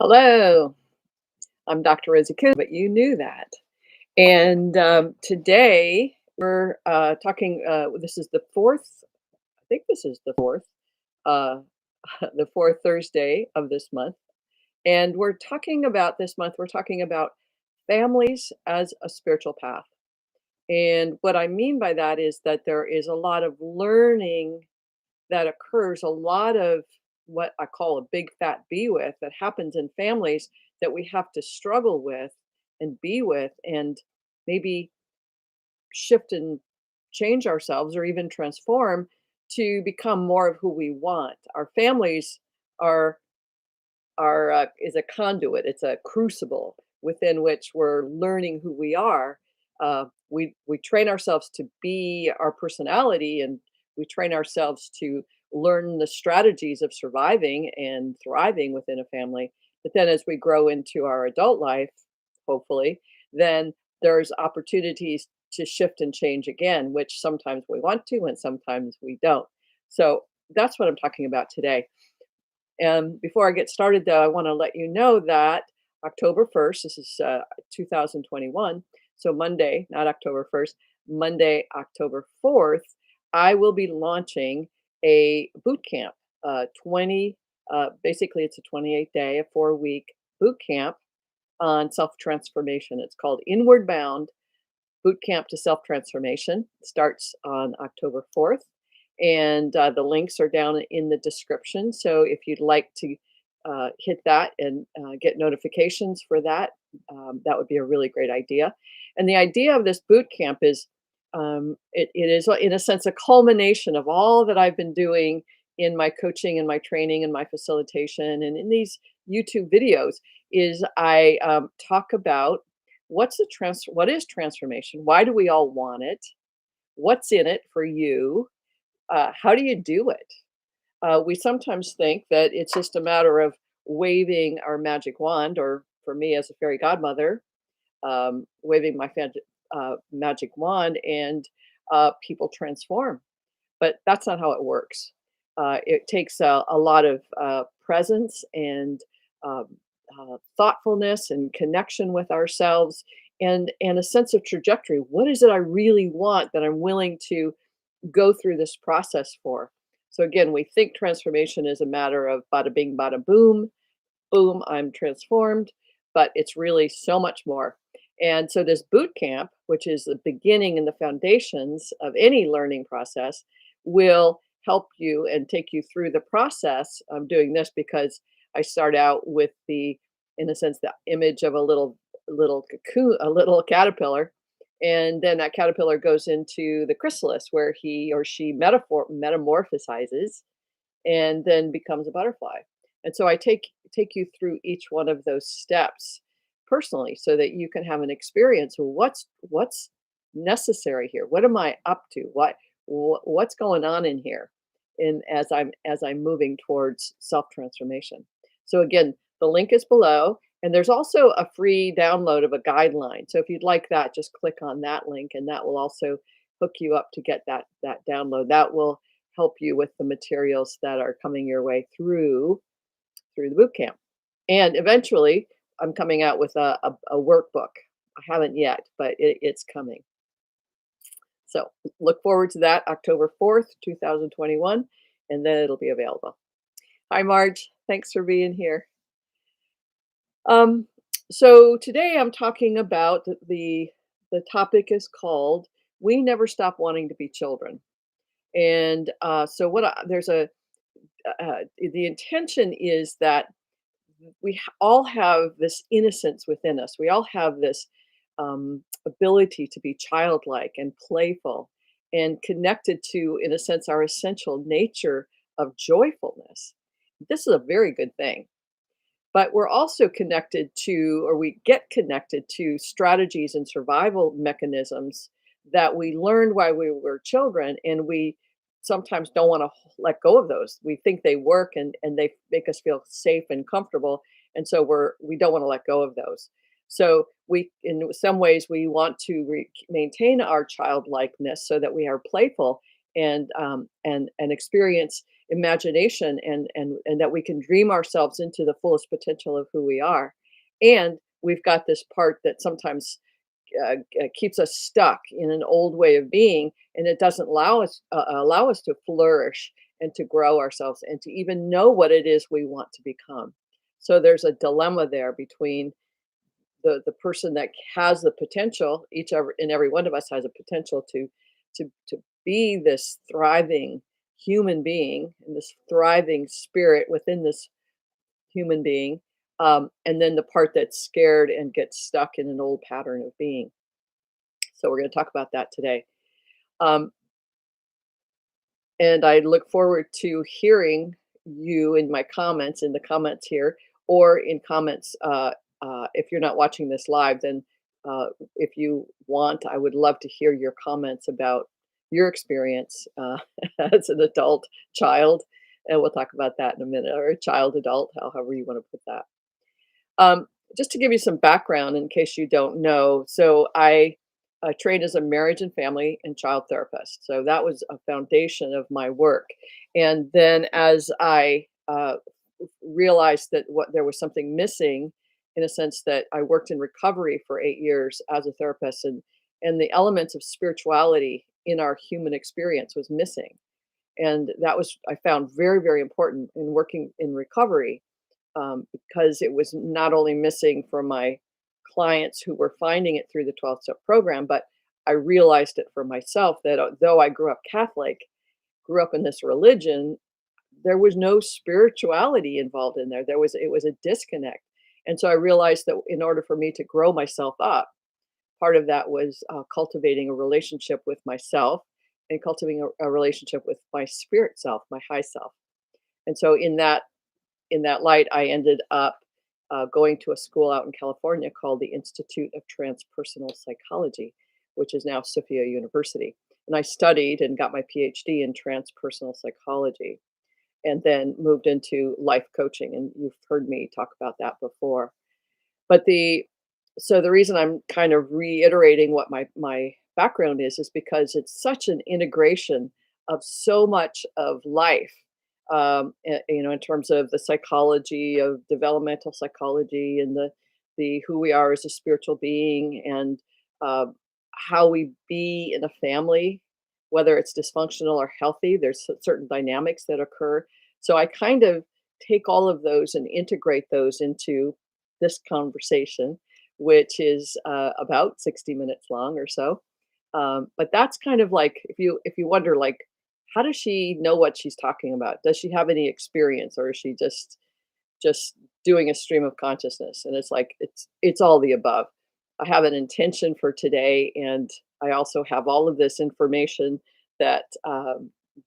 Hello, I'm Dr. Rosie, but you knew that. And today we're talking. This is the fourth. I think this is the fourth, uh, the fourth Thursday of this month, and we're talking about this month. We're talking about families as a spiritual path. And what I mean by that is that there is a lot of learning that occurs, a lot of what I call a big fat be with that happens in families that we have to struggle with and be with and maybe shift and change ourselves or even transform to become more of who we want. Our families are is a conduit. It's a crucible within which we're learning who we are. We train ourselves to be our personality, and we train ourselves to learn the strategies of surviving and thriving within a family. But then, as we grow into our adult life, hopefully, then there's opportunities to shift and change again, which sometimes we want to, and sometimes we don't. So that's what I'm talking about today. And before I get started, though, I want to let you know that October 1st, this is 2021, so Monday, not October 1st, Monday, October 4th, I will be launching a boot camp. 20, basically, it's a 28-day, a 4-week boot camp on self transformation. It's called Inward Bound Boot Camp to Self Transformation. Starts on October 4th, and the links are down in the description. So if you'd like to hit that and get notifications for that, that would be a really great idea. And the idea of this boot camp is it is, in a sense, a culmination of all that I've been doing in my coaching and my training and my facilitation and in these YouTube videos. Is I talk about what is transformation? Why do we all want it? What's in it for you? How do you do it? We sometimes think that it's just a matter of waving our magic wand, or for me as a fairy godmother, waving my magic wand and people transform. But that's not how it works. It takes a lot of presence and um, thoughtfulness and connection with ourselves and a sense of trajectory. What is it I really want that I'm willing to go through this process for? So again, we think transformation is a matter of bada bing, bada boom, boom, I'm transformed, but it's really so much more. And so this boot camp, which is the beginning and the foundations of any learning process, will help you and take you through the process. I'm doing this because I start out with in a sense, the image of a little cocoon, a little caterpillar, and then that caterpillar goes into the chrysalis where he or she metamorphosizes and then becomes a butterfly. And so I take you through each one of those steps personally so that you can have an experience of what's necessary here. What am I up to? What's going on in here? And as I'm moving towards self-transformation. So again, the link is below, and there's also a free download of a guideline. So if you'd like that, just click on that link and that will also hook you up to get that download. That will help you with the materials that are coming your way through the boot camp. And eventually, I'm coming out with a workbook. I haven't yet, but it's coming. So look forward to that October 4th, 2021, and then it'll be available. Hi, Marge. Thanks for being here. Um, so today I'm talking about the topic is called "We Never Stop Wanting to Be Children," and so there's the intention is that all have this innocence within us. We all have this ability to be childlike and playful and connected to, in a sense, our essential nature of joyfulness. This is a very good thing. But we're also connected to, or we get connected to strategies and survival mechanisms that we learned while we were children, and we sometimes don't want to let go of those. We think they work and they make us feel safe and comfortable, and so we don't want to let go of those. So in some ways, we want to maintain our childlikeness so that we are playful, and experience imagination, and that we can dream ourselves into the fullest potential of who we are. And we've got this part that sometimes keeps us stuck in an old way of being, and it doesn't allow us to flourish and to grow ourselves and to even know what it is we want to become. So there's a dilemma there between the person that has the potential. And every one of us has a potential to be this thriving human being and this thriving spirit within this human being, and then the part that's scared and gets stuck in an old pattern of being. So we're going to talk about that today. Um, and I look forward to hearing you in my comments, in the comments here, or in comments. If you're not watching this live, then if you want, I would love to hear your comments about your experience as an adult child. And we'll talk about that in a minute, or a child adult, however you want to put that. Um, just to give you some background in case you don't know, so I trained as a marriage and family and child therapist. So that was a foundation of my work. And then as I realized that what there was something missing, in a sense that I worked in recovery for 8 years as a therapist, and the elements of spirituality in our human experience was missing. And that was, I found, very, very important in working in recovery, because it was not only missing from my clients who were finding it through the 12-step program, but I realized it for myself that though I grew up Catholic, grew up in this religion, there was no spirituality involved in there. It was a disconnect. And so I realized that in order for me to grow myself up, part of that was cultivating a relationship with myself and cultivating a relationship with my spirit self, my high self. And so in that light, I ended up going to a school out in California called the Institute of Transpersonal Psychology, which is now Sophia University. And I studied and got my PhD in transpersonal psychology, and then moved into life coaching. And you've heard me talk about that before. But the reason I'm kind of reiterating what my background is because it's such an integration of so much of life, in terms of the psychology of developmental psychology, and the who we are as a spiritual being, and uh, how we be in a family, whether it's dysfunctional or healthy. There's certain dynamics that occur. So I kind of take all of those and integrate those into this conversation, which is about 60 minutes long or so. But that's kind of like, if you wonder, like, how does she know what she's talking about? Does she have any experience, or is she just doing a stream of consciousness? And it's like it's all the above. I have an intention for today, and I also have all of this information that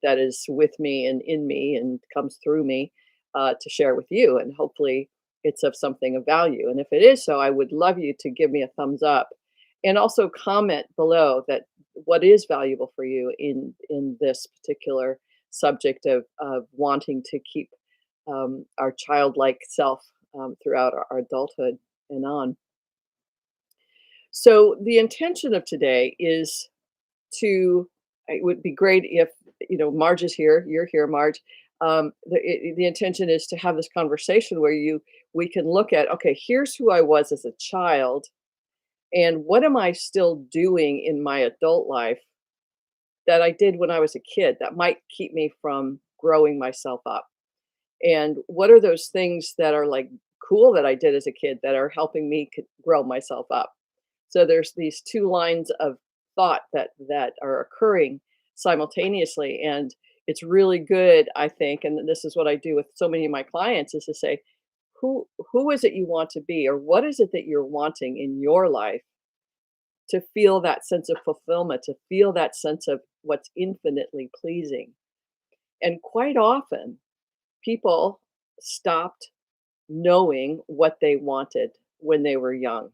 that is with me and in me and comes through me, to share with you, and hopefully it's of something of value. And if it is so, I would love you to give me a thumbs up, and also comment below that what is valuable for you in this particular subject of wanting to keep our childlike self throughout our adulthood and on. So the intention of today is to. It would be great if Marge is here. You're here, Marge. The intention is to have this conversation where we can look at, okay, here's who I was as a child, and what am I still doing in my adult life that I did when I was a kid that might keep me from growing myself up? And what are those things that are like cool that I did as a kid that are helping me grow myself up? So there's these two lines of thought that are occurring simultaneously, and it's really good, I think. And this is what I do with so many of my clients, is to say, who is it you want to be, or what is it that you're wanting in your life to feel that sense of fulfillment, to feel that sense of what's infinitely pleasing. And quite often, people stopped knowing what they wanted when they were young.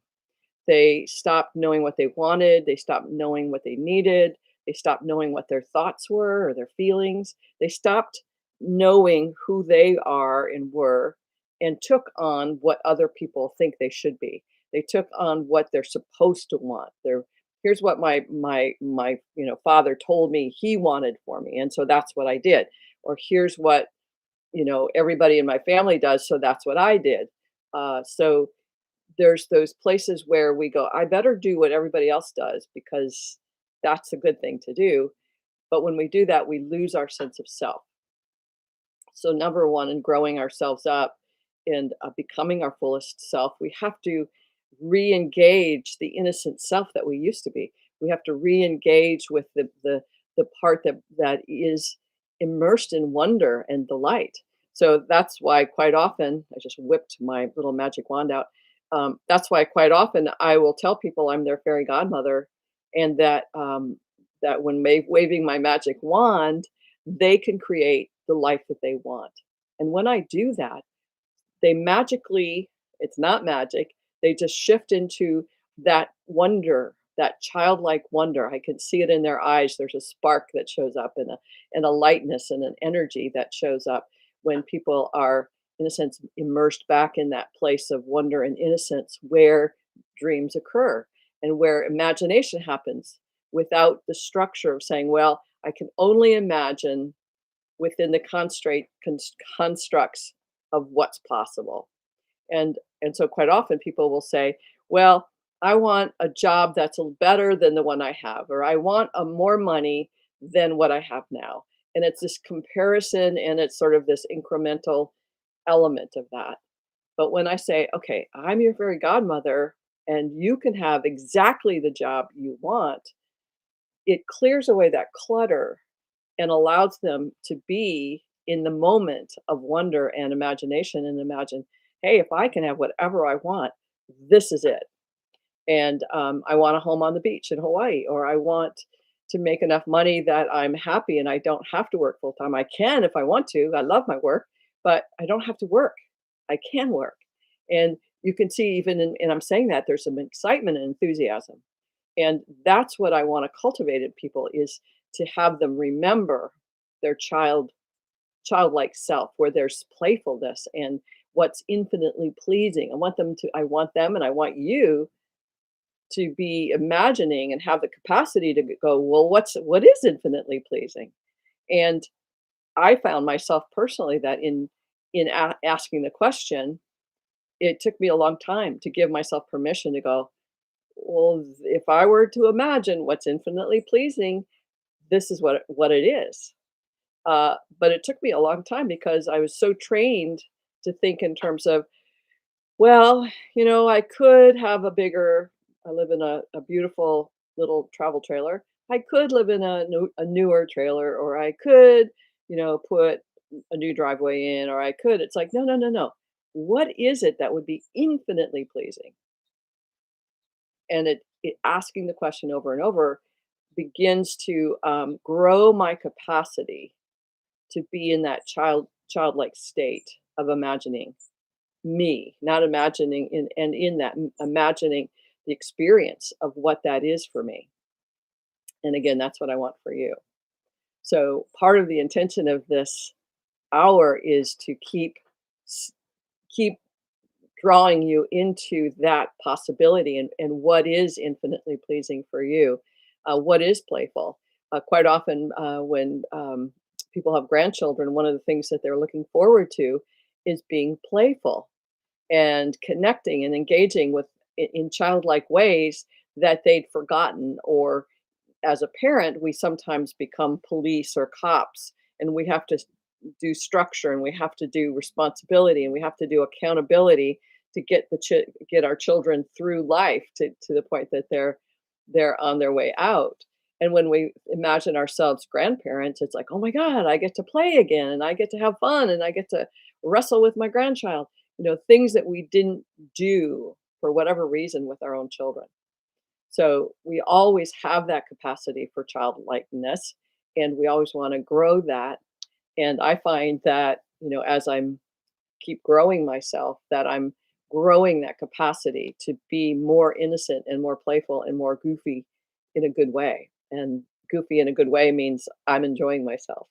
They stopped knowing what they wanted. They stopped knowing what they needed. They stopped knowing what their thoughts were or their feelings. They stopped knowing who they are and were, and took on what other people think they should be. They took on what they're supposed to want. Here's what my father told me he wanted for me, and so that's what I did. Or here's what everybody in my family does, so that's what I did. So there's those places where we go, I better do what everybody else does because that's a good thing to do. But when we do that, we lose our sense of self. So, number one, in growing ourselves up and becoming our fullest self, we have to re engage the innocent self that we used to be. We have to re engage with the part that is immersed in wonder and delight. So, that's why quite often, I just whipped my little magic wand out. That's why quite often I will tell people I'm their fairy godmother, and that when waving my magic wand, they can create the life that they want. And when I do that, they magically, it's not magic, they just shift into that wonder, that childlike wonder. I can see it in their eyes. There's a spark that shows up and a lightness and an energy that shows up when people are, in a sense, immersed back in that place of wonder and innocence where dreams occur and where imagination happens without the structure of saying, well, I can only imagine within the constructs of what's possible. And so quite often people will say, well, I want a job that's better than the one I have, or I want more money than what I have now. And it's this comparison and it's sort of this incremental element of that. But when I say, okay, I'm your fairy godmother and you can have exactly the job you want, it clears away that clutter and allows them to be in the moment of wonder and imagination and imagine, hey, if I can have whatever I want, this is it. And I want a home on the beach in Hawaii, or I want to make enough money that I'm happy and I don't have to work full time. I can if I want to. I love my work, but I don't have to work. I can work. And you can see even and I'm saying that there's some excitement and enthusiasm. And that's what I want to cultivate in people is to have them remember their childlike self, where there's playfulness and what's infinitely pleasing. I want them and I want you to be imagining and have the capacity to go, well, what is infinitely pleasing? And I found myself personally that in asking the question, it took me a long time to give myself permission to go, well, if I were to imagine what's infinitely pleasing, this is what it is. But it took me a long time because I was so trained to think in terms of, well, I could have I live in a beautiful little travel trailer. I could live in a newer trailer, or I could, put a new driveway in, or I could. It's like, no, no, no, no. What is it that would be infinitely pleasing? And it asking the question over and over begins to grow my capacity to be in that childlike state of imagining me, not imagining in that imagining the experience of what that is for me. And again, that's what I want for you. So part of the intention of this hour is to s- keep drawing you into that possibility and what is infinitely pleasing for you, what is playful. Quite often, when people have grandchildren, one of the things that they're looking forward to is being playful and connecting and engaging in childlike ways that they'd forgotten. Or as a parent, we sometimes become police or cops, and we have to do structure and we have to do responsibility and we have to do accountability to get our children through life to the point that they're on their way out. And when we imagine ourselves grandparents, it's like, oh my God, I get to play again and I get to have fun and I get to wrestle with my grandchild, things that we didn't do for whatever reason with our own children. So we always have that capacity for childlikeness, and we always want to grow that. And I find that, as I'm keep growing myself, that I'm growing that capacity to be more innocent and more playful and more goofy in a good way. And goofy in a good way means I'm enjoying myself,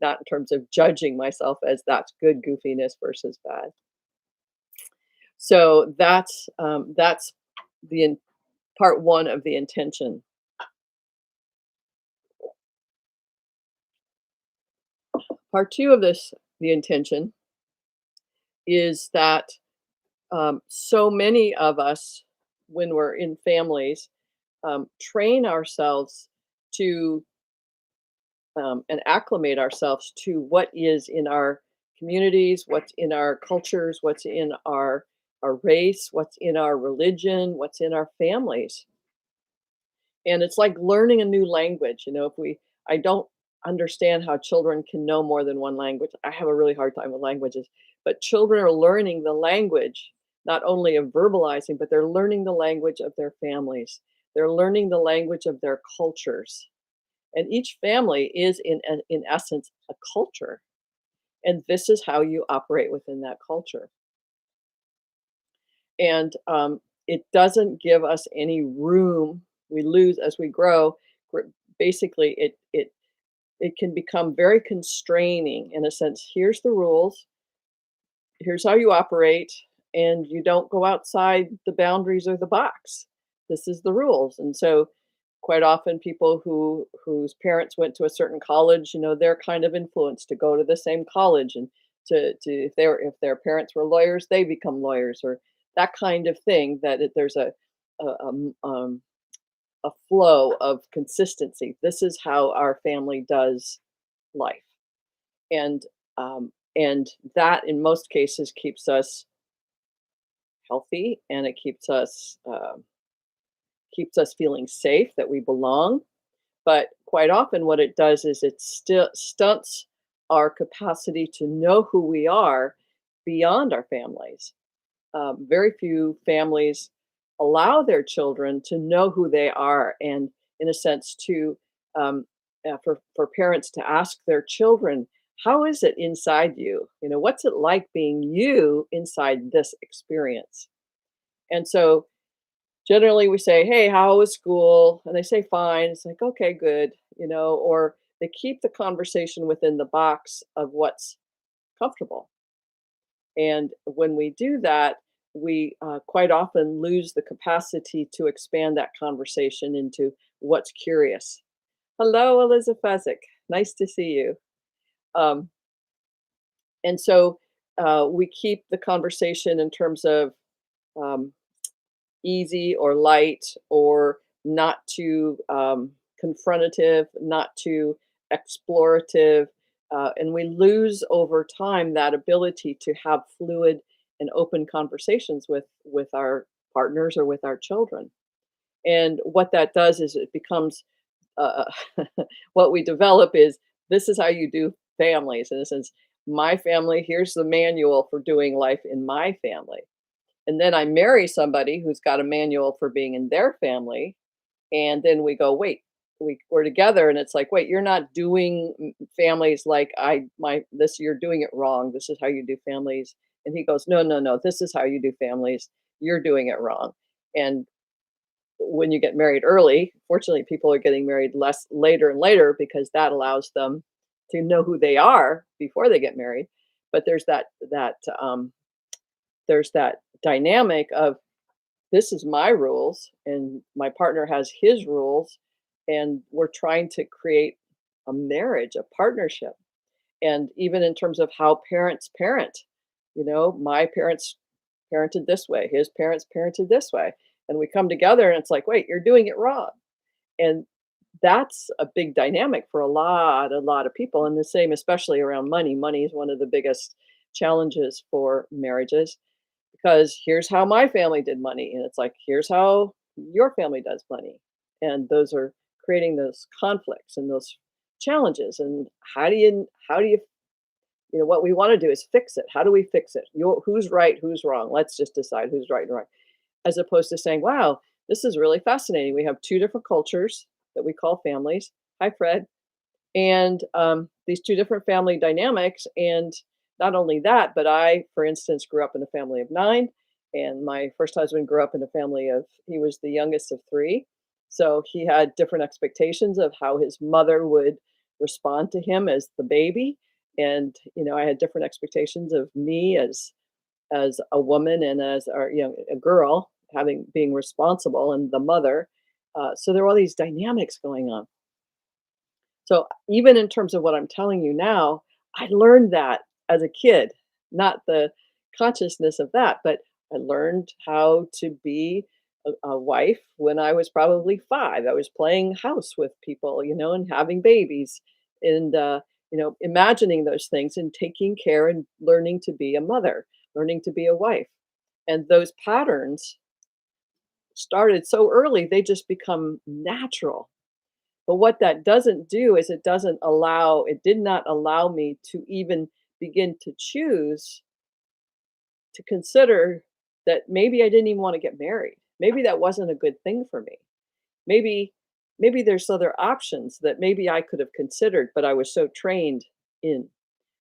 not in terms of judging myself as that's good goofiness versus bad. So that's the part one of the intention. Part two of this, the intention, is that so many of us, when we're in families, train ourselves to and acclimate ourselves to what is in our communities, what's in our cultures, what's in our race, what's in our religion, what's in our families. And it's like learning a new language. If I don't understand how children can know more than one language. I have a really hard time with languages, but children are learning the language, not only of verbalizing, but they're learning the language of their families. They're learning the language of their cultures. And each family is in essence a culture. And this is how you operate within that culture. And it doesn't give us any room. We lose as we grow. Basically, it can become very constraining in a sense. Here's the rules. Here's how you operate, and you don't go outside the boundaries or the box. This is the rules. And so quite often people whose parents went to a certain college, they're kind of influenced to go to the same college, and to if their parents were lawyers, they become lawyers, or that kind of thing. There's a, a flow of consistency. This is how our family does life, and and that in most cases keeps us healthy, and it keeps us feeling safe that we belong. But quite often, what it does is it still stunts our capacity to know who we are beyond our families. Very few families allow their children to know who they are, and in a sense, for parents to ask their children, "How is it inside you? What's it like being you inside this experience?" And so generally we say, "Hey, how was school?" And they say, "Fine." It's like, "Okay, good." Or they keep the conversation within the box of what's comfortable. And when we do that, we quite often lose the capacity to expand that conversation into what's curious. Hello, Elizabeth Fezzik. Nice to see you. Um, and so we keep the conversation in terms of um, easy or light, or not too confrontative, not too explorative. And we lose over time that ability to have fluid and open conversations with our partners or with our children. And what that does is it becomes uh, what we develop is, this is how you do families. In a sense, my family, here's the manual for doing life in my family. And then I marry somebody who's got a manual for being in their family, and then we go, "Wait, we're together," and it's like, "Wait, you're not doing families like you're doing it wrong. This is how you do families." And he goes, "No, no, no, this is how you do families. You're doing it wrong." And when you get married early, fortunately, people are getting married less later and later, because that allows them to know who they are before they get married. But there's that dynamic of, this is my rules and my partner has his rules, and we're trying to create a marriage, a partnership. And even in terms of how parents parent, my parents parented this way, his parents parented this way, and we come together and it's like, "Wait, you're doing it wrong." And that's a big dynamic for a lot of people. And the same, especially around money. Money is one of the biggest challenges for marriages, because here's how my family did money, and it's like, here's how your family does money. And those are creating those conflicts and those challenges. And how do you what we want to do is fix it. How do we fix it? Who's right, who's wrong? Let's just decide who's right and wrong, as opposed to saying, "Wow, this is really fascinating. We have two different cultures that we call families." Hi, Fred. And these two different family dynamics. And not only that, but I, for instance, grew up in a family of nine, and my first husband grew up in a family of, he was the youngest of three. So he had different expectations of how his mother would respond to him as the baby. And I had different expectations of me as a woman, and as a girl. having being responsible and the mother. So there are all these dynamics going on. So even in terms of what I'm telling you now, I learned that as a kid, not the consciousness of that, but I learned how to be a wife when I was probably 5. I was playing house with people, and having babies and, imagining those things and taking care and learning to be a mother, learning to be a wife. And those patterns started so early, they just become natural. But what that doesn't do is it did not allow me to even begin to choose to consider that maybe I didn't even want to get married. Maybe that wasn't a good thing for me. Maybe maybe there's other options that maybe I could have considered, but I was so trained in.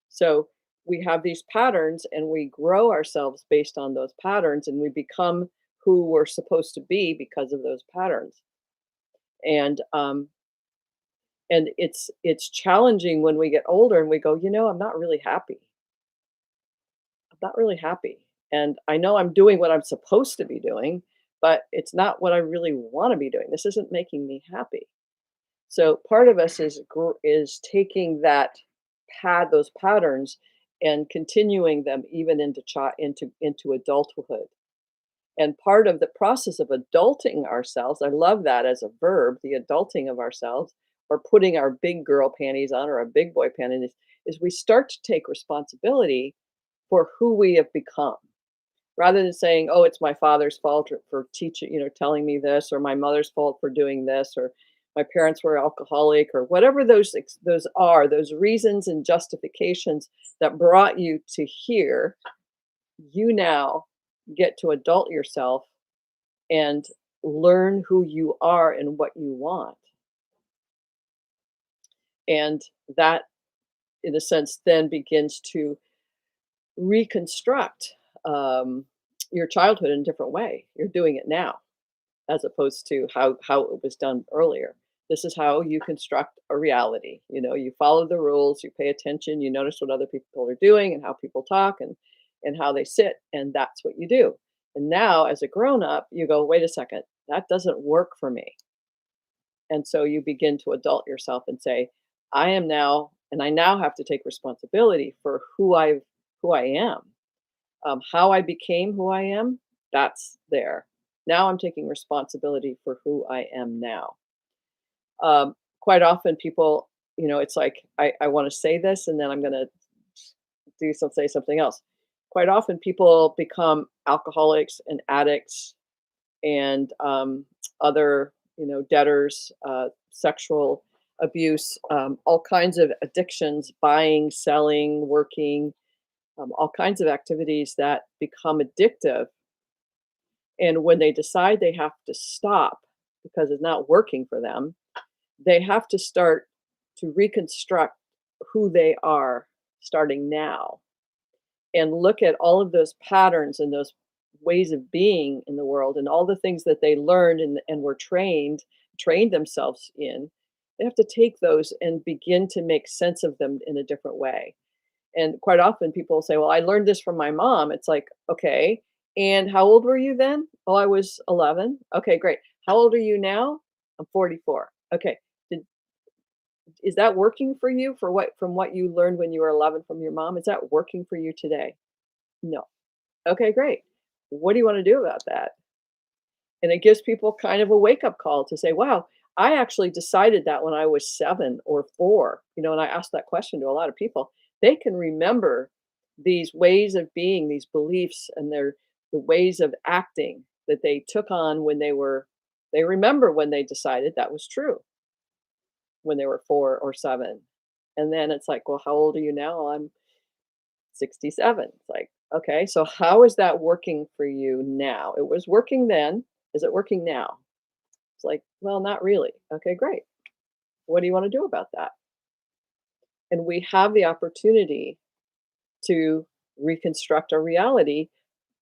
So we have these patterns and we grow ourselves based on those patterns and we become who we're supposed to be because of those patterns. And it's challenging when we get older and we go, I'm not really happy. I'm not really happy. And I know I'm doing what I'm supposed to be doing, but it's not what I really want to be doing. This isn't making me happy. So part of us is taking those patterns and continuing them even into adulthood. And part of the process of adulting ourselves, I love that as a verb, the adulting of ourselves, or putting our big girl panties on or our big boy panties, is we start to take responsibility for who we have become. Rather than saying, "Oh, it's my father's fault for teaching, telling me this, or my mother's fault for doing this, or my parents were alcoholic," or whatever those reasons and justifications that brought you to here, you now get to adult yourself and learn who you are and what you want. And that, in a sense, then begins to reconstruct your childhood in a different way. You're doing it now, as opposed to how it was done earlier. This is how you construct a reality. You follow the rules, you pay attention, you notice what other people are doing and how people talk and how they sit, and that's what you do. And now, as a grown up, you go, wait a second, that doesn't work for me. And so you begin to adult yourself and say, I am now, and I now have to take responsibility for who I am. How I became who I am, that's there. Now I'm taking responsibility for who I am now. Quite often people, it's like I want to say this and then I'm going to say something else. Quite often people become alcoholics and addicts and other, debtors, sexual abuse, all kinds of addictions, buying, selling, working, all kinds of activities that become addictive. And when they decide they have to stop because it's not working for them, they have to start to reconstruct who they are starting now and look at all of those patterns and those ways of being in the world and all the things that they learned and were trained themselves in. They have to take those and begin to make sense of them in a different way. And quite often people say, well, I learned this from my mom. It's like, okay. And how old were you then? Oh, I was 11. Okay, great. How old are you now? I'm 44. Okay. Did, is that working for you from what you learned when you were 11 from your mom? Is that working for you today? No. Okay, great. What do you want to do about that? And it gives people kind of a wake up call to say, wow, I actually decided that when I was 7 or 4, and I asked that question to a lot of people. They can remember these ways of being, these beliefs, and the ways of acting that they took on they remember when they decided that was true when they were 4 or 7. And then it's like, well, how old are you now? "Well, I'm 67. It's like, okay, so how is that working for you now? It was working then. Is it working now? It's like, well, not really. Okay, great. What do you want to do about that? And we have the opportunity to reconstruct a reality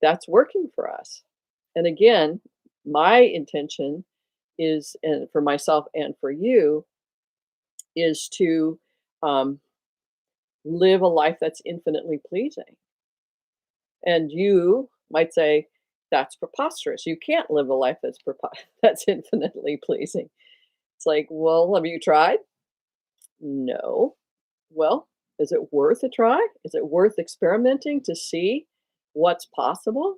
that's working for us. And again, my intention is, and for myself and for you, is to um, live a life that's infinitely pleasing. And you might say, That's preposterous. You can't live a life that's that's infinitely pleasing. It's like, well, have you tried? No. Well, is it worth a try? Is it worth experimenting to see what's possible?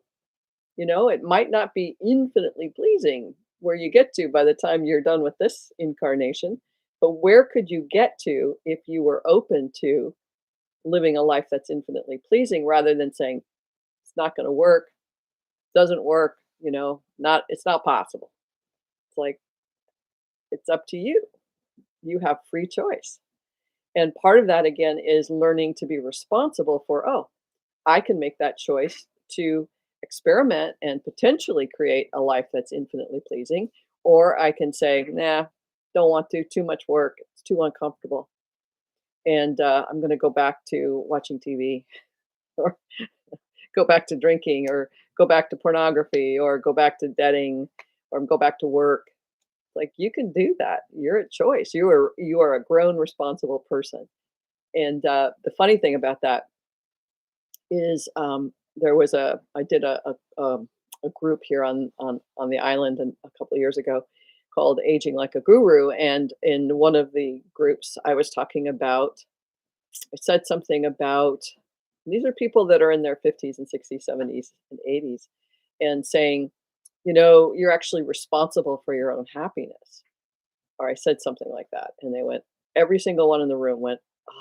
It might not be infinitely pleasing where you get to by the time you're done with this incarnation, but where could you get to if you were open to living a life that's infinitely pleasing rather than saying, it's not going to work, doesn't work, not it's not possible. It's like it's up to you. You have free choice. And part of that again is learning to be responsible for, oh, I can make that choice to experiment and potentially create a life that's infinitely pleasing. Or I can say, nah, don't want to, too much work, it's too uncomfortable. And I'm going to go back to watching TV or go back to drinking or go back to pornography or go back to debting or go back to work. Like you can do that. You're a choice. You are a grown, responsible person. And the funny thing about that is there was a I did a group here on the island a couple of years ago called Aging Like a Guru, and in one of the groups I was talking about, I said something about these are people that are in their 50s and 60s, 70s, and 80s, and saying, you're actually responsible for your own happiness. Or I said something like that, and they went. Every single one in the room went. "Ah."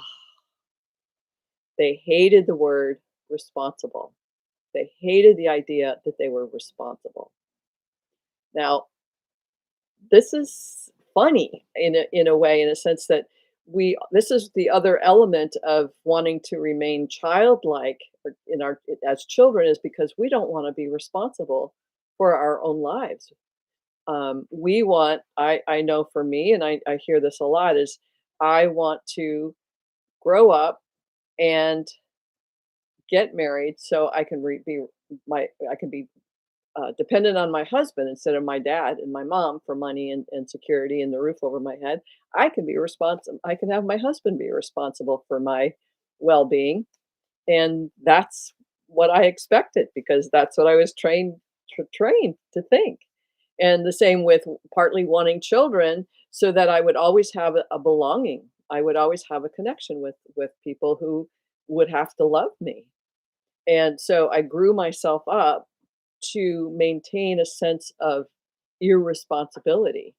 They hated the word responsible. They hated the idea that they were responsible. Now, this is funny in a way, in a sense that we this is the other element of wanting to remain childlike in our as children is because we don't want to be responsible for our own lives. We want I know for me, and I hear this a lot, is I want to grow up and get married so I can be I can be dependent on my husband instead of my dad and my mom for money and security and the roof over my head. I can be responsible. I can have my husband be responsible for my well-being, and that's what I expected because that's what I was trained to think. And the same with partly wanting children so that I would always have a belonging. I would always have a connection with people who would have to love me. And so I grew myself up to maintain a sense of irresponsibility,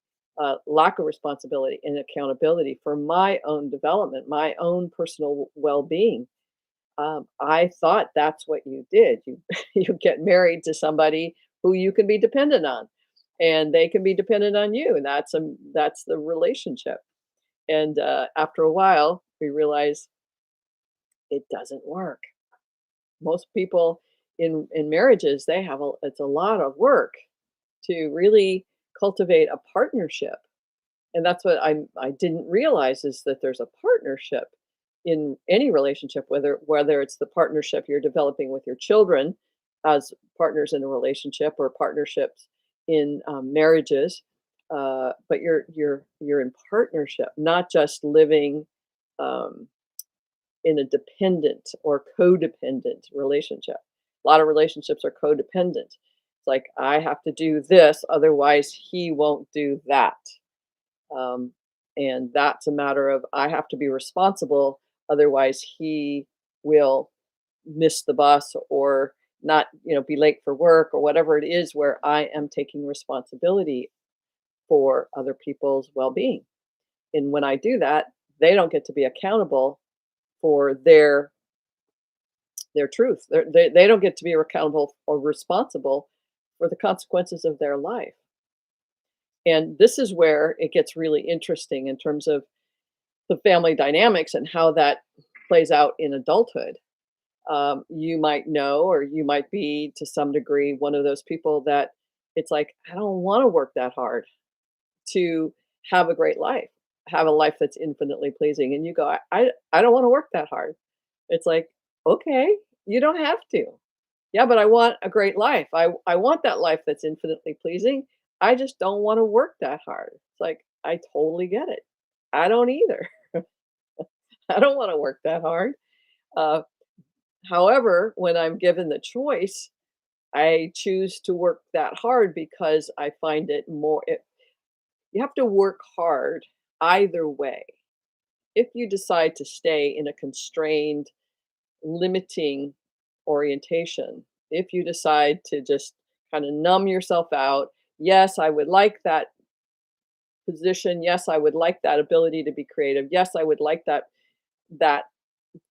lack of responsibility and accountability for my own development, my own personal well-being. I thought that's what you did. You you get married to somebody who you can be dependent on, and they can be dependent on you, and that's the relationship. And after a while, we realize it doesn't work. Most people in marriages, they have it's a lot of work to really cultivate a partnership. And that's what I didn't realize is that there's a partnership in any relationship, whether it's the partnership you're developing with your children as partners in a relationship or partnerships in marriages. But you're in partnership, not just living um, in a dependent or codependent relationship. A lot of relationships are codependent. It's like, I have to do this, otherwise, he won't do that. Um, and that's a matter of I have to be responsible, otherwise, he will miss the bus or not, be late for work or whatever it is where I am taking responsibility for other people's well being. And when I do that, they don't get to be accountable for their truth. They don't get to be accountable or responsible for the consequences of their life. And this is where it gets really interesting in terms of the family dynamics and how that plays out in adulthood. You might know, or you might be to some degree one of those people that it's like, I don't want to work that hard to have a great life, have a life that's infinitely pleasing. And you go, I don't want to work that hard. It's like, okay, you don't have to. Yeah, but I want a great life. I want that life that's infinitely pleasing. I just don't want to work that hard. It's like, I totally get it. I don't either. I don't want to work that hard. Uh, However, when I'm given the choice, I choose to work that hard because I find it more you have to work hard either way. If you decide to stay in a constrained, limiting orientation, if you decide to just kind of numb yourself out, yes, I would like that position. Yes, I would like that ability to be creative. Yes, I would like that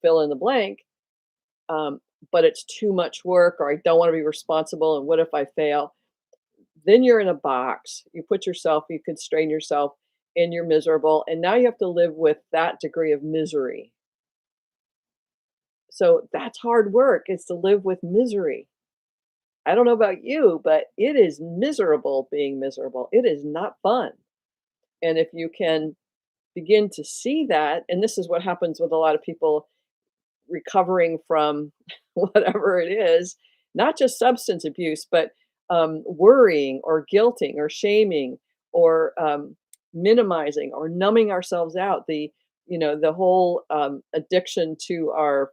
fill in the blank. Um, but it's too much work, or I don't want to be responsible. And what if I fail? Then you're in a box. You put yourself, you constrain yourself, and you're miserable. And now you have to live with that degree of misery. So that's hard work, is to live with misery. I don't know about you, but it is miserable being miserable. It is not fun. And if you can begin to see that, and this is what happens with a lot of people recovering from whatever it is, not just substance abuse, but worrying or guilting or shaming or minimizing or numbing ourselves out. The whole addiction to our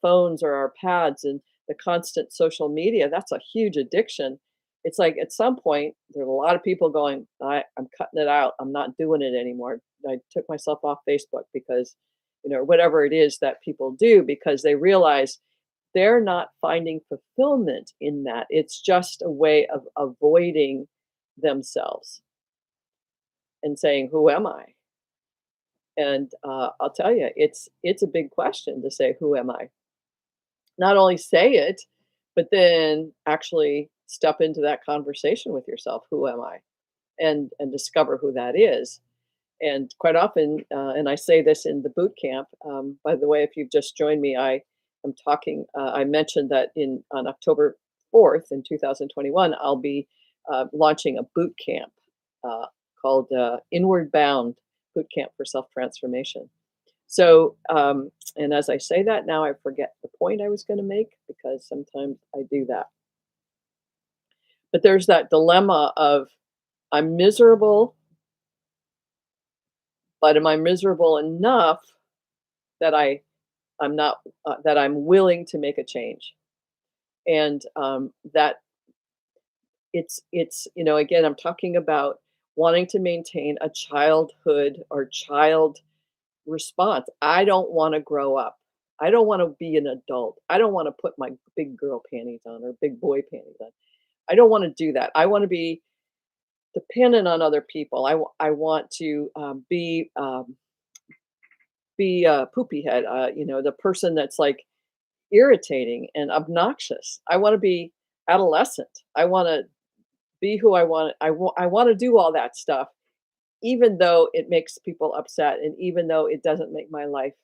phones or our pads and the constant social media. That's a huge addiction. It's like at some point there's a lot of people going, I'm cutting it out. I'm not doing it anymore. I took myself off Facebook because whatever it is that people do, because they realize they're not finding fulfillment in that. It's just a way of avoiding themselves and saying, "Who am I?" And I'll tell you, it's a big question to say, "Who am I?" Not only say it, but then actually step into that conversation with yourself. Who am I? And discover who that is. And quite often, and I say this in the boot camp. By the way, if you've just joined me, I am talking. I mentioned that on October 4th in 2021, I'll be launching a boot camp called Inward Bound Boot Camp for Self Transformation. So, and as I say that now, I forget the point I was going to make because sometimes I do that. But there's that dilemma of I'm miserable, but am I miserable enough that I'm not that I'm willing to make a change? And that it's again, I'm talking about wanting to maintain a childhood or child response. I don't want to grow up. I don't want to be an adult. I don't want to put my big girl panties on or big boy panties on. I don't want to do that. I want to be dependent on other people. I want to be a poopy head. The person that's like irritating and obnoxious. I want to be adolescent. I want to be who I want. I want to do all that stuff, even though it makes people upset and even though it doesn't make my life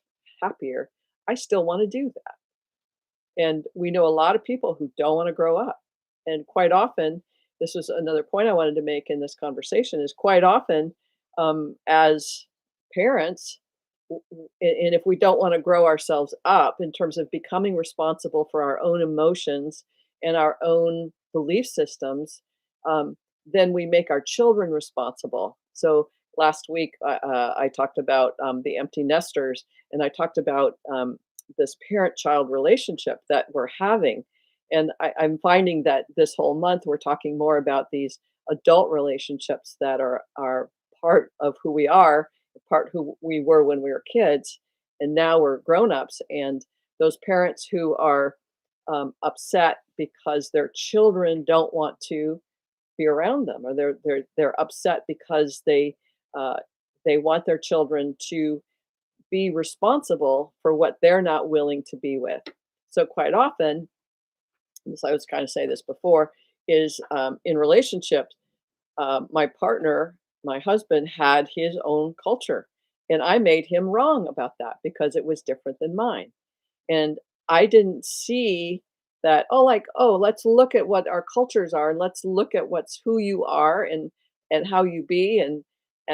happier. I still want to do that. And we know a lot of people who don't want to grow up. And quite often, this was another point I wanted to make in this conversation, is quite often, as parents, and if we don't want to grow ourselves up in terms of becoming responsible for our own emotions and our own belief systems, then we make our children responsible. So last week, I talked about the empty nesters, and I talked about this parent-child relationship that we're having. And I'm finding that this whole month we're talking more about these adult relationships that are part of who we are, part who we were when we were kids, and now we're grown-ups. And those parents who are upset because their children don't want to be around them, or they're upset because uh, they want their children to be responsible for what they're not willing to be with. So quite often, as I was kind of say this before, is in relationships, my partner, my husband, had his own culture, and I made him wrong about that because it was different than mine. And I didn't see that, oh, like, oh, let's look at what our cultures are and let's look at what's who you are and how you be and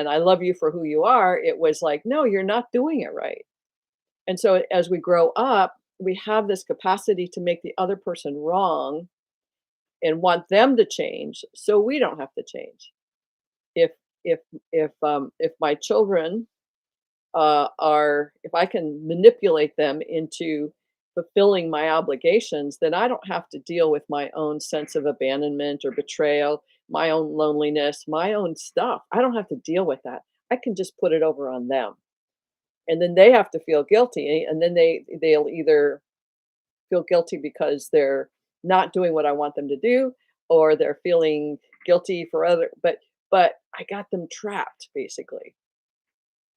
I love you for who you are. It was like, no, you're not doing it right. And so as we grow up, we have this capacity to make the other person wrong and want them to change so we don't have to change. If if my children are if I can manipulate them into fulfilling my obligations, then I don't have to deal with my own sense of abandonment or betrayal, my own loneliness, my own stuff. I don't have to deal with that. I can just put it over on them. And then they have to feel guilty, and then they'll either feel guilty because they're not doing what I want them to do, or they're feeling guilty for other but I got them trapped basically.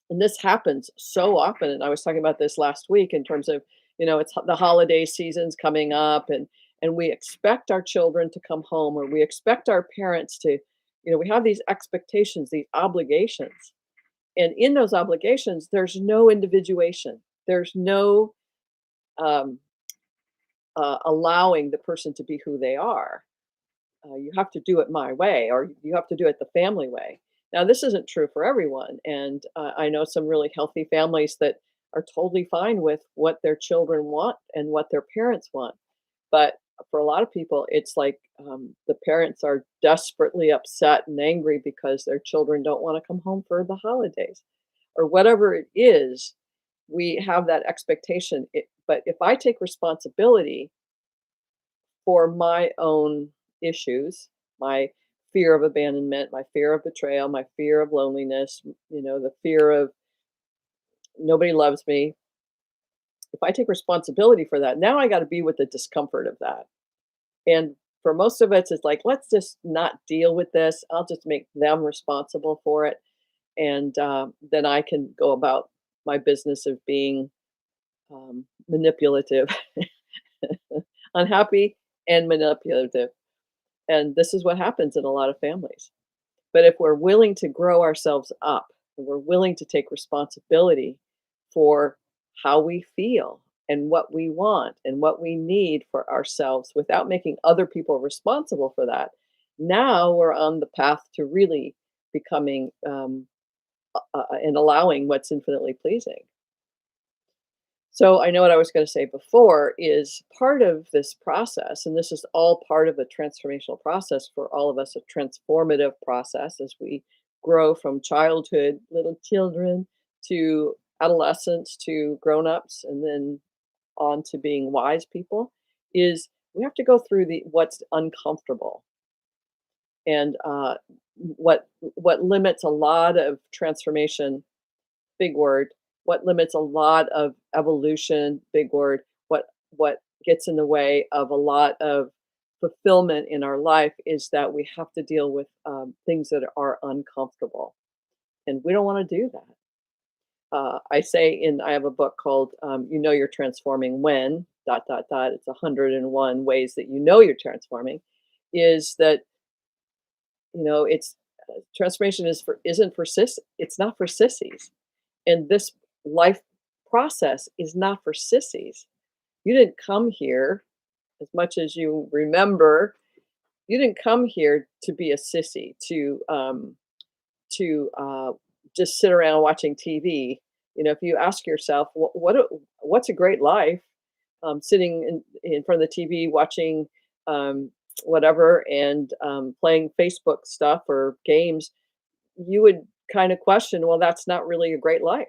And this happens so often, and I was talking about this last week in terms of, it's the holiday season's coming up, and we expect our children to come home, or we expect our parents to, we have these expectations, these obligations. And in those obligations, there's no individuation. There's no um, allowing the person to be who they are. You have to do it my way, or you have to do it the family way. Now, this isn't true for everyone, and I know some really healthy families that are totally fine with what their children want and what their parents want. But for a lot of people, it's like the parents are desperately upset and angry because their children don't want to come home for the holidays, or whatever it is. We have that expectation. But if I take responsibility for my own issues, my fear of abandonment, my fear of betrayal, my fear of loneliness, the fear of nobody loves me. If I take responsibility for that, now I got to be with the discomfort of that. And for most of us, it's like, let's just not deal with this. I'll just make them responsible for it. And then I can go about my business of being manipulative, unhappy, and manipulative. And this is what happens in a lot of families. But if we're willing to grow ourselves up, and we're willing to take responsibility for how we feel and what we want and what we need for ourselves without making other people responsible for that, now we're on the path to really becoming and allowing what's infinitely pleasing. So I know what I was going to say before is part of this process, and this is all part of a transformational process for all of us, a transformative process as we grow from childhood, little children, to adolescence, to grown-ups, and then on to being wise people, is we have to go through the what's uncomfortable. And what limits a lot of transformation, big word, what limits a lot of evolution, big word, what gets in the way of a lot of fulfillment in our life is that we have to deal with things that are uncomfortable, and we don't want to do that. I have a book called "You Know You're Transforming When." Dot dot dot. It's 101 ways that you know you're transforming. Is that it's transformation isn't for it's not for sissies, and this life process is not for sissies. You didn't come here, as much as you remember, you didn't come here to be a sissy, to just sit around watching TV. If you ask yourself, what's a great life? Sitting in front of the TV watching whatever and playing Facebook stuff or games, you would kind of question, well, that's not really a great life.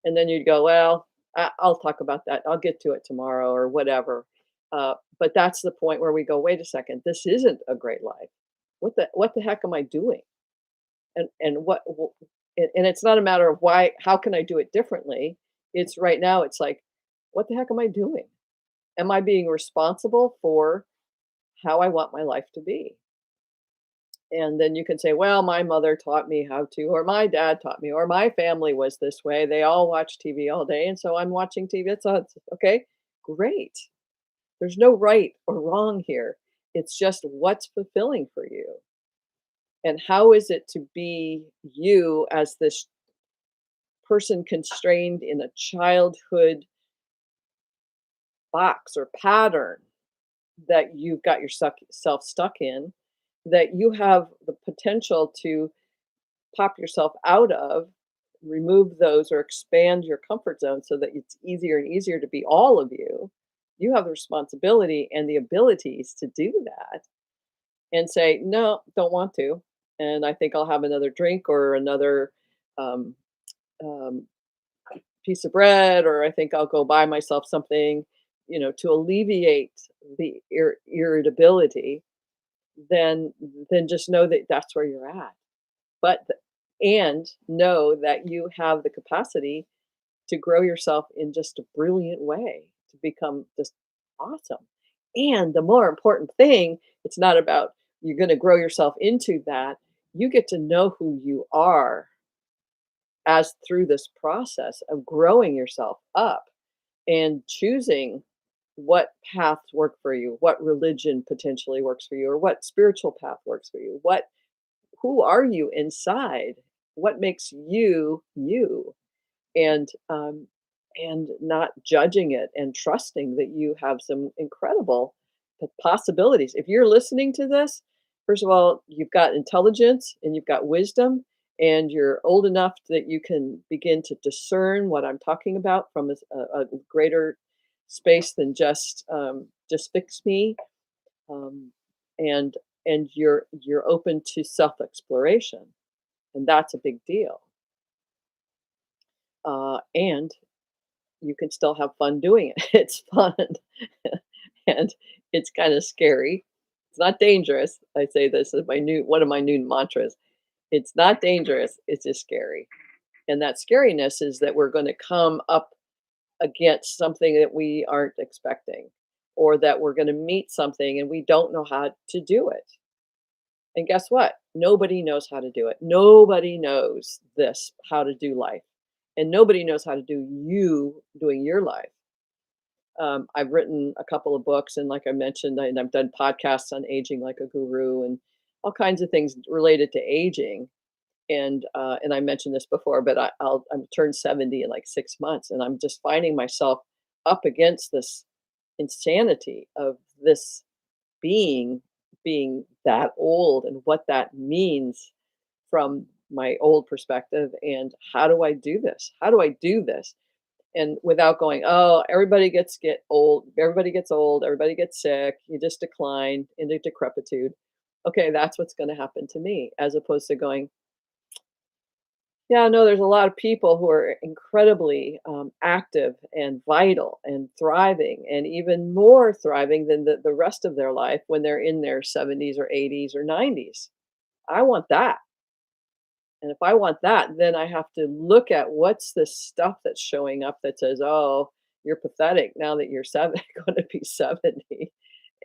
And then you'd go, well, I'll talk about that. I'll get to it tomorrow or whatever. But that's the point where we go, wait a second, this isn't a great life. What the heck am I doing? And and it's not a matter of how can I do it differently? It's right now, it's like, what the heck am I doing? Am I being responsible for how I want my life to be? And then you can say, well, my mother taught me how to, or my dad taught me, or my family was this way. They all watch TV all day. And so I'm watching TV. It's okay. Great. There's no right or wrong here. It's just what's fulfilling for you. And how is it to be you as this person constrained in a childhood box or pattern that you've got yourself stuck in, that you have the potential to pop yourself out of, remove those or expand your comfort zone so that it's easier and easier to be all of you. You have the responsibility and the abilities to do that and say, no, don't want to. And I think I'll have another drink or another um, um, piece of bread, or I think I'll go buy myself something. to alleviate the irritability, then just know that that's where you're at. But and know that you have the capacity to grow yourself in just a brilliant way to become just awesome. And the more important thing, it's not about you're going to grow yourself into that. You get to know who you are as through this process of growing yourself up and choosing what paths work for you, what religion potentially works for you, or what spiritual path works for you. Who are you inside? What makes you you? And not judging it and trusting that you have some incredible possibilities. If you're listening to this, first of all, you've got intelligence and you've got wisdom, and you're old enough that you can begin to discern what I'm talking about from a greater space than just fix me, um, and you're open to self exploration, and that's a big deal. And you can still have fun doing it. It's fun and it's kind of scary. It's not dangerous. I say this is my new one of my new mantras. It's not dangerous, it's just scary. And that scariness is that we're going to come up against something that we aren't expecting, or that we're going to meet something and we don't know how to do it. And guess what? Nobody knows how to do it. Nobody knows this, how to do life. And nobody knows how to do you doing your life. I've written a couple of books, and like I mentioned, and I've done podcasts on aging like a guru and all kinds of things related to aging. And I mentioned this before, but I'm turned 70 in like 6 months, and I'm just finding myself up against this insanity of this being that old and what that means from my old perspective. And how do I do this? How do I do this? And without going, oh, everybody gets old, everybody gets sick, you just decline into decrepitude. Okay, that's what's going to happen to me, as opposed to going, yeah, no, there's a lot of people who are incredibly active and vital and thriving, and even more thriving than the rest of their life when they're in their 70s or 80s or 90s. I want that. And if I want that, then I have to look at what's this stuff that's showing up that says, "Oh, you're pathetic now that you're going to be 70."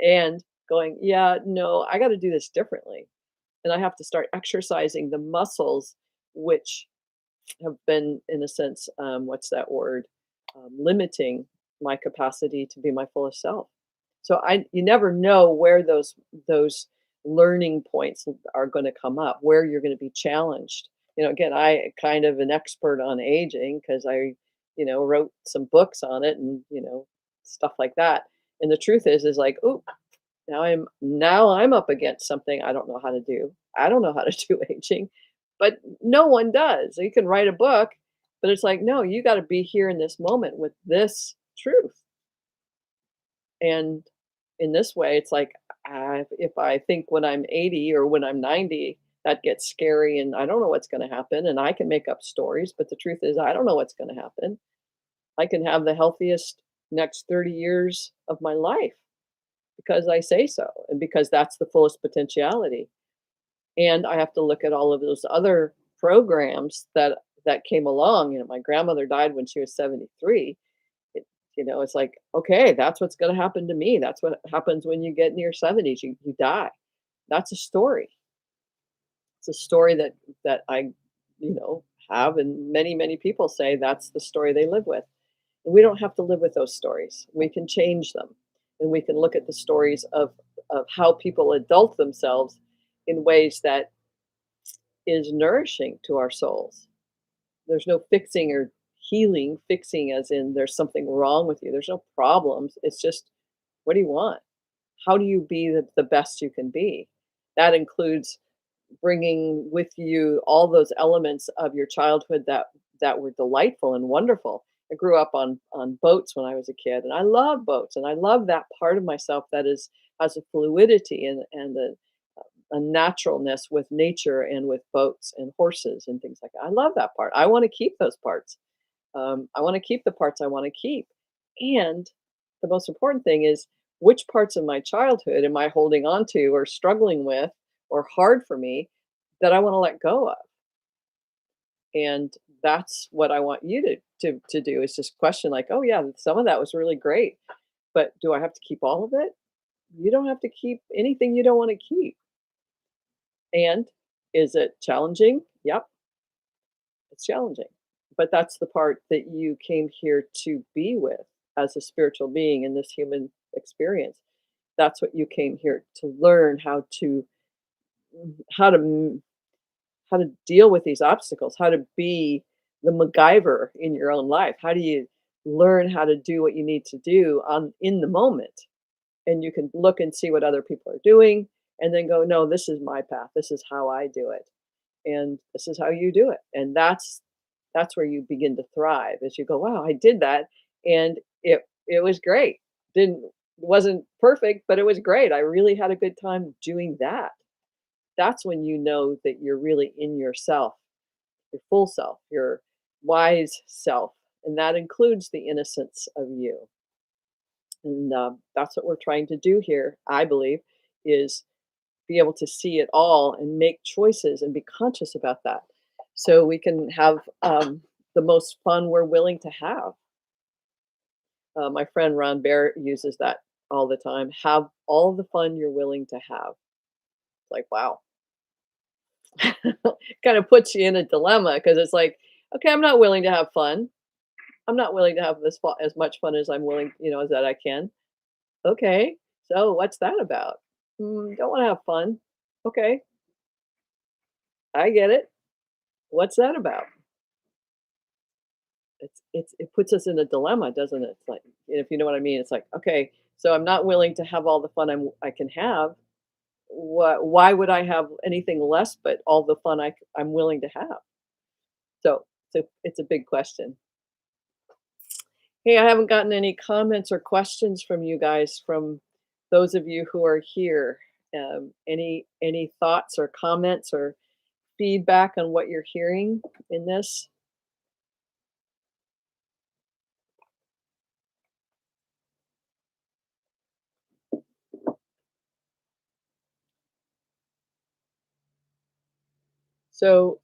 And going, "Yeah, no, I got to do this differently." And I have to start exercising the muscles which have been, in a sense, what's that word? Limiting my capacity to be my fullest self. So you never know where those learning points are going to come up, where you're going to be challenged. Again, I kind of an expert on aging because I wrote some books on it and stuff like that. And the truth is like, oh, now I'm up against something I don't know how to do. I don't know how to do aging, but no one does. You can write a book, but it's like, no, you got to be here in this moment with this truth. And in this way, it's like, if I think when I'm 80 or when I'm 90, that gets scary and I don't know what's going to happen. And I can make up stories, but the truth is, I don't know what's going to happen. I can have the healthiest next 30 years of my life because I say so, and because that's the fullest potentiality. And I have to look at all of those other programs that came along. My grandmother died when she was 73. It's like, okay, that's what's going to happen to me. That's what happens when you get in your 70s. You die. That's a story. It's a story that I, have, and many people say that's the story they live with. And we don't have to live with those stories. We can change them, and we can look at the stories of how people adult themselves in ways that is nourishing to our souls. There's no fixing or healing. Fixing as in there's something wrong with you. There's no problems. It's just, what do you want? How do you be the best you can be? That includes bringing with you all those elements of your childhood that were delightful and wonderful. I grew up on boats when I was a kid, and I love boats, and I love that part of myself that has a fluidity and a naturalness with nature and with boats and horses and things like that. I love that part. I want to keep those parts. I want to keep the parts I want to keep, and the most important thing is which parts of my childhood am I holding on to or struggling with or hard for me that I want to let go of? And that's what I want you to do is just question like, oh yeah, some of that was really great, but do I have to keep all of it? You don't have to keep anything you don't want to keep. And is it challenging? Yep, it's challenging. But that's the part that you came here to be with as a spiritual being in this human experience. That's what you came here to learn how to how to deal with these obstacles, how to be the MacGyver in your own life. How do you learn how to do what you need to do on in the moment? And you can look and see what other people are doing and then go, no, this is my path. This is how I do it. And this is how you do it. And that's where you begin to thrive as you go, wow, I did that. And it was great. Didn't wasn't perfect, but it was great. I really had a good time doing that. That's when you know that you're really in yourself, your full self, your wise self, and that includes the innocence of you. And that's what we're trying to do here, I believe, is be able to see it all and make choices and be conscious about that, so we can have the most fun we're willing to have. My friend Ron Bear uses that all the time. Have all the fun you're willing to have. It's like wow, kind of puts you in a dilemma because it's like, okay, I'm not willing to have fun. I'm not willing to have as much fun as I'm willing, as that I can. Okay, so what's that about? Don't want to have fun. Okay, I get it. What's that about? It puts us in a dilemma, doesn't it? It's like, if you know what I mean. It's like, okay, so I'm not willing to have all the fun I can have. Why would I have anything less but all the fun I'm willing to have? So it's a big question. Hey, I haven't gotten any comments or questions from you guys, from those of you who are here. Any thoughts or comments or feedback on what you're hearing in this? So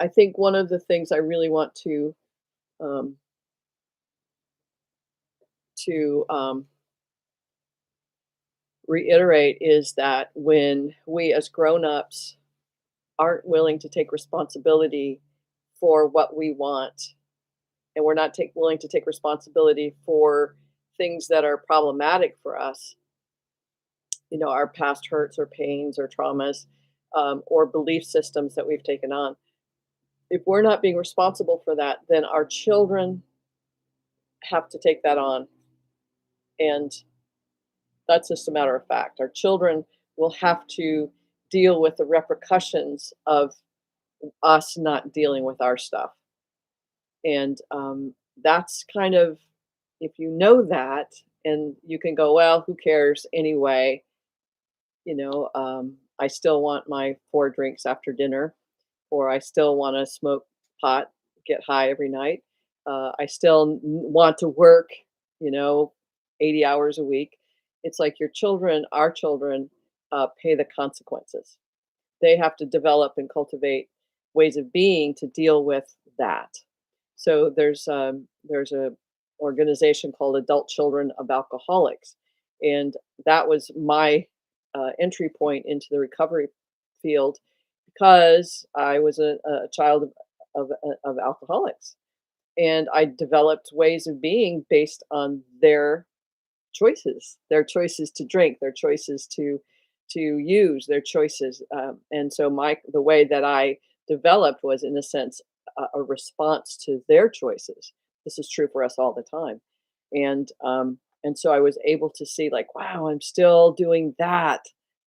I think one of the things I really want um, to reiterate is that when we as grown-ups aren't willing to take responsibility for what we want, and we're not willing to take responsibility for things that are problematic for us, our past hurts or pains or traumas, or belief systems that we've taken on. If we're not being responsible for that, then our children have to take that on. And that's just a matter of fact. Our children will have to deal with the repercussions of us not dealing with our stuff. And that's kind of, if you know that, and you can go, well, who cares anyway? I still want my 4 drinks after dinner, or I still want to smoke pot, get high every night. I still want to work, you know, 80 hours a week. It's like your children, our children, pay the consequences. They have to develop and cultivate ways of being to deal with that. So there's a organization called Adult Children of Alcoholics, and that was my entry point into the recovery field because I was a child of alcoholics, and I developed ways of being based on their choices to drink, their choices to use, their choices, and so the way that I developed was, in a sense, a response to their choices. This is true for us all the time, and so I was able to see, like, wow, I'm still doing that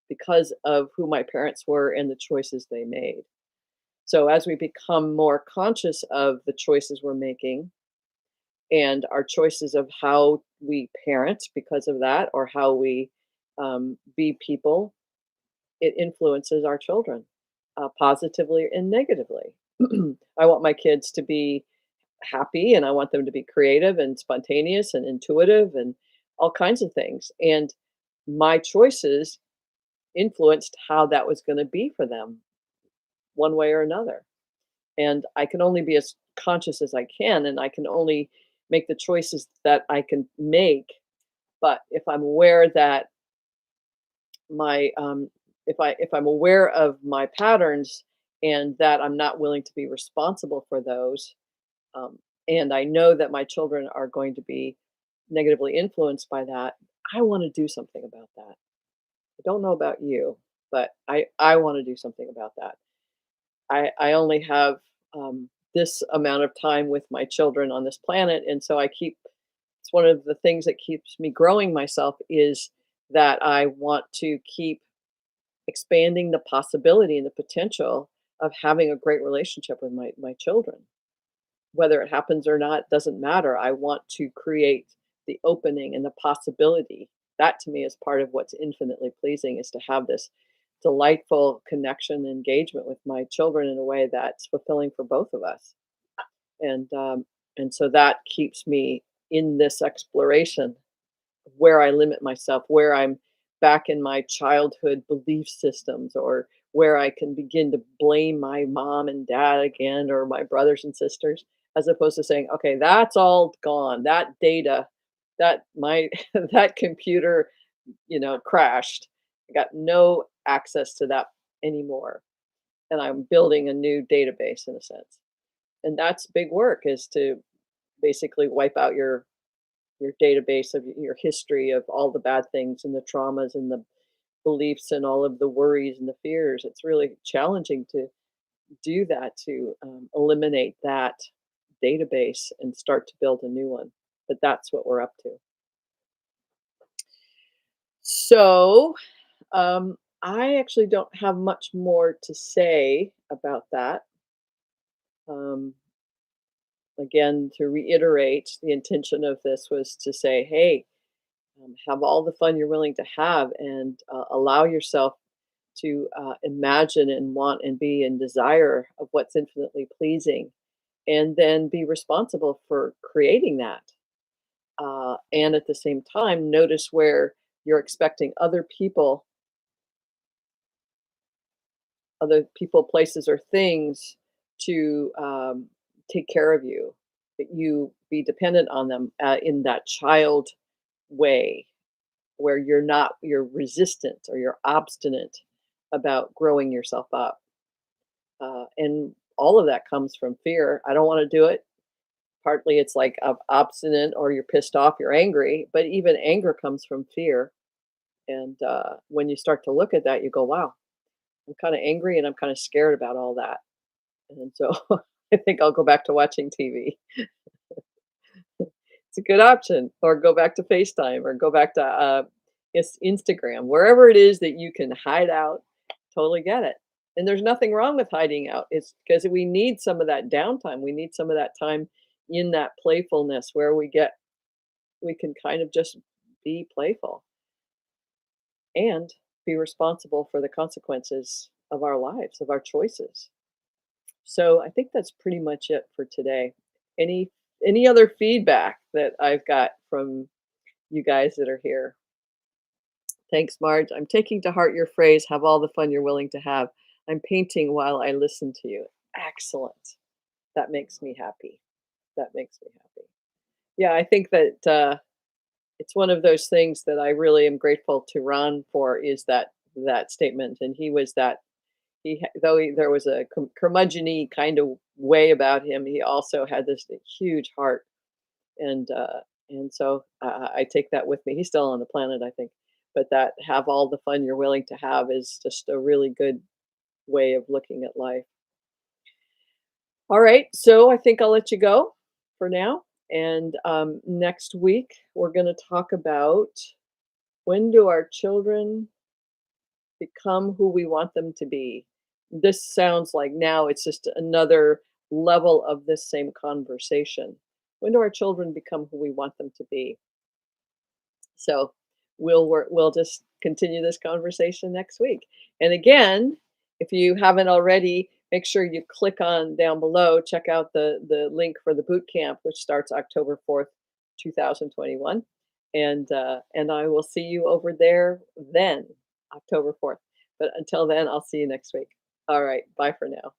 because of who my parents were and the choices they made. So as we become more conscious of the choices we're making and our choices of how we parent because of that, or how we be people, it influences our children positively and negatively. I want my kids to be happy, and I want them to be creative and spontaneous and intuitive and all kinds of things. And my choices influenced how that was going to be for them one way or another. And I can only be as conscious as I can, and I can only make the choices that I can make. But if I'm aware that my if I'm aware of my patterns and that I'm not willing to be responsible for those, um, and I know that my children are going to be negatively influenced by that, I want to do something about that. I don't know about you, but I want to do something about that. I only have this amount of time with my children on this planet, and so I keep. It's one of the things that keeps me growing myself is that I want to keep expanding the possibility and the potential of having a great relationship with my children. Whether it happens or not doesn't matter. I want to create the opening and the possibility. That to me is part of what's infinitely pleasing is to have this delightful connection and engagement with my children in a way that's fulfilling for both of us. And and so that keeps me in this exploration where I limit myself, where I'm back in my childhood belief systems, or where I can begin to blame my mom and dad again, or my brothers and sisters, as opposed to saying, okay, that's all gone. That data, that my that computer, crashed. I got no access to that anymore. And I'm building a new database in a sense. And that's big work is to basically wipe out your database of your history of all the bad things and the traumas and the beliefs and all of the worries and the fears. It's really challenging to do that, to eliminate that database and start to build a new one. But that's what we're up to. So I actually don't have much more to say about that. Um, Again, to reiterate, the intention of this was to say, hey, have all the fun you're willing to have and allow yourself to imagine and want and be in desire of what's infinitely pleasing, and then be responsible for creating that. And at the same time, notice where you're expecting other people, places, or things to take care of you, that you be dependent on them in that child way where you're resistant or you're obstinate about growing yourself up. And all of that comes from fear. I don't want to do it. Partly it's like obstinate or you're pissed off, you're angry, but even anger comes from fear. And when you start to look at that, you go, wow, I'm kind of angry and I'm kind of scared about all that. And so I think I'll go back to watching TV. It's a good option. Or go back to FaceTime or go back to Instagram, wherever it is that you can hide out. Totally get it. And there's nothing wrong with hiding out. It's because we need some of that downtime. We need some of that time in that playfulness where we can kind of just be playful and be responsible for the consequences of our lives, of our choices. So I think that's pretty much it for today. Any any other feedback that I've got from you guys that are here? Thanks, Marge. I'm taking to heart your phrase, have all the fun you're willing to have. I'm painting while I listen to you. Excellent. That makes me happy. That makes me happy. Yeah, I think that it's one of those things that I really am grateful to Ron for is that statement. And he was that there was a curmudgeon kind of way about him, he also had this huge heart, and so I take that with me. He's still on the planet, I think, but that have all the fun you're willing to have is just a really good way of looking at life. All right, so I think I'll let you go for now. And next week, we're going to talk about when do our children become who we want them to be. This sounds like now it's just another level of this same conversation. When do our children become who we want them to be? So we'll just continue this conversation next week. And again, if you haven't already, make sure you click on down below, check out the link for the boot camp, which starts October 4th, 2021. And I will see you over there then, October 4th. But until then, I'll see you next week. All right, bye for now.